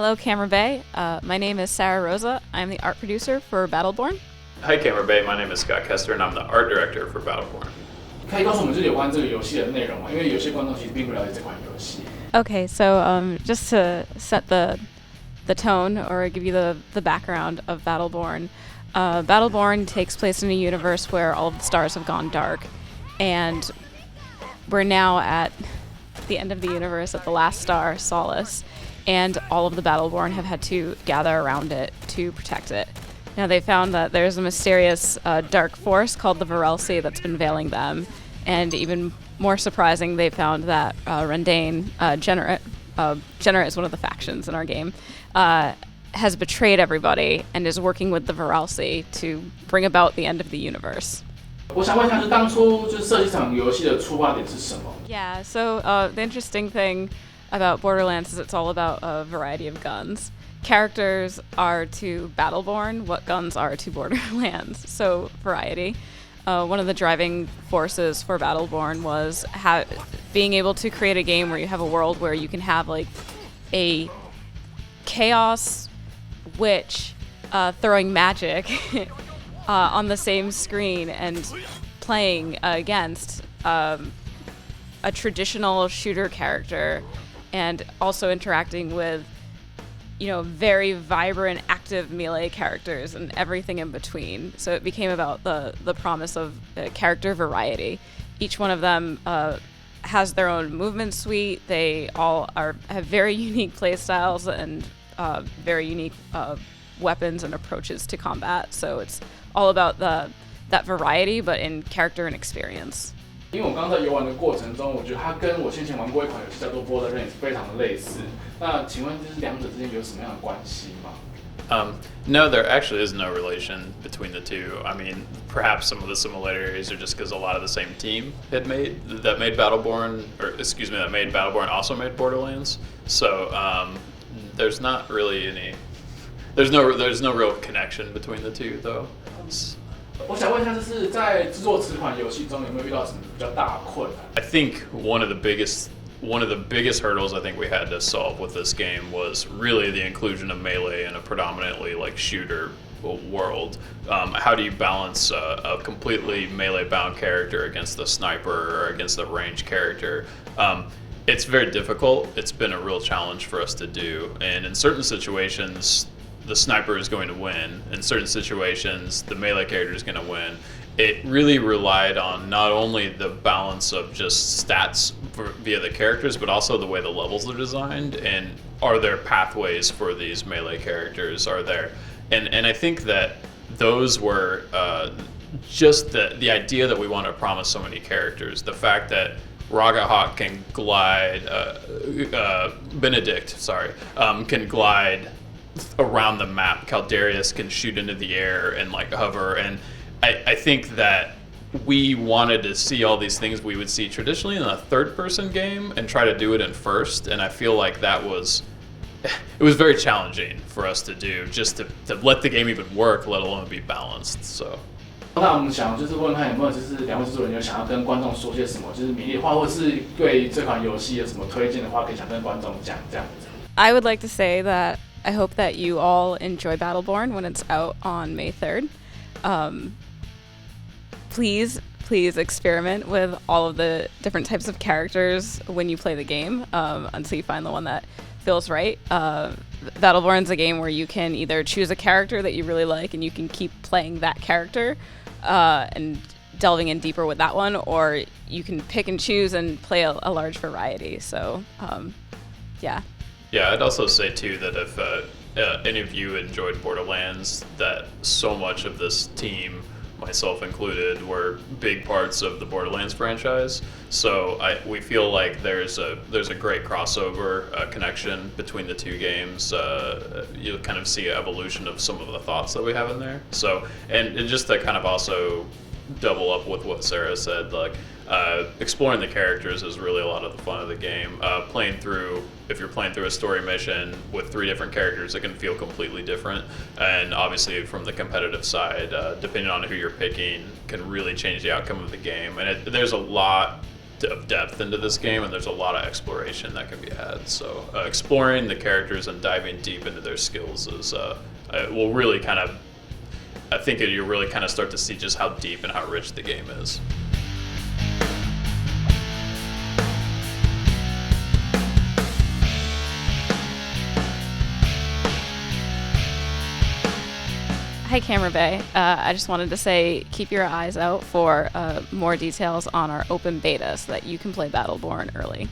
Hello, Camera Bay. My name is Sarah Rosa. I'm the art producer for battleborn. Hi, Camera Bay. My name is Scott Kester, and I'm the art director for battleborn. 可以告诉我们就是有关这个游戏的内容吗？因为有些观众其实并不了解这款游戏。Okay, so just to set the tone or give you the background of battleborn, battleborn takes place in a universe where all of the stars have gone dark, and we're now at the end of the universe at the last star, Solace, and all of the battleborn have had to gather around it to protect it. Now they found that there's a mysterious dark force called the Virelsi that's been veiling them, and even more surprising, they found that Rendane, Generate is one of the factions in our game, has betrayed everybody and is working with the Virelsi to bring about the end of the universe. 我想问一下，就当初就是设计这场游戏的出发点是什么？ Yeah, so the interesting thing about Borderlands is it's all about a variety of guns. Characters are to Battleborn what guns are to Borderlands, so variety. One of the driving forces for Battleborn was being able to create a game where you have a world where you can have like a chaos witch throwing magic on the same screen and playing against a traditional shooter character and also interacting with very vibrant, active melee characters and everything in between. So it became about the promise of character variety. Each one of them has their own movement suite. They all have very unique play styles and very unique weapons and approaches to combat. So it's all about that variety, but in character and experience. 因为我刚刚在游玩的过程中，我觉得它跟我先前玩过一款游戏叫做《Borderlands》非常的类似。那请问就是两者之间有什么样的关系吗？ No, there actually is no relation between the two. I mean, perhaps some of the similarities are just because a lot of the same team that made Battleborn, that made Battleborn also made Borderlands. So there's not really any. There's no real connection between the two, though. 我想问一下，就是在制作此款游戏中有没有遇到什么比较大的困难？ I think one of the biggest hurdles I think we had to solve with this game was really the inclusion of melee in a predominantly like shooter world. How do you balance a completely melee bound character against the sniper or against the ranged character? It's very difficult. It's been a real challenge for us to do, and in certain situations the sniper is going to win. In certain situations, the melee character is going to win. It really relied on not only the balance of just stats via the characters, but also the way the levels are designed, and are there pathways for these melee characters? Are there? And I think that those were just the idea that we want to promise so many characters. The fact that Ragahawk can glide, Benedict, can glide around the map. Caldarius can shoot into the air and like hover, and I think that we wanted to see all these things we would see traditionally in a third-person game and try to do it in first, and I feel like it was very challenging for us to do, just to let the game even work, let alone be balanced. So. 那我们想就是问看有没有就是两位制作人有想要跟观众说些什么，就是勉励的话，或是对这款游戏有什么推荐的话，可以想跟观众讲这样子。I would like to say that I hope that you all enjoy Battleborn when it's out on May 3rd. Please experiment with all of the different types of characters when you play the game until you find the one that feels right. Battleborn's a game where you can either choose a character that you really like and you can keep playing that character and delving in deeper with that one, or you can pick and choose and play a large variety. So, yeah. Yeah, I'd also say too that if any of you enjoyed Borderlands, that so much of this team, myself included, were big parts of the Borderlands franchise. So we feel like there's a great crossover connection between the two games. You'll kind of see an evolution of some of the thoughts that we have in there. So and just to kind of also double up with what Sarah said, like exploring the characters is really a lot of the fun of the game. If you're playing through a story mission with 3 different characters, it can feel completely different. And obviously from the competitive side, depending on who you're picking, can really change the outcome of the game. And there's a lot of depth into this game, and there's a lot of exploration that can be had. So exploring the characters and diving deep into their skills is will really kind of, I think you really kind of start to see just how deep and how rich the game is. Hi, Camera Bay. I just wanted to say keep your eyes out for more details on our open beta so that you can play Battleborn early.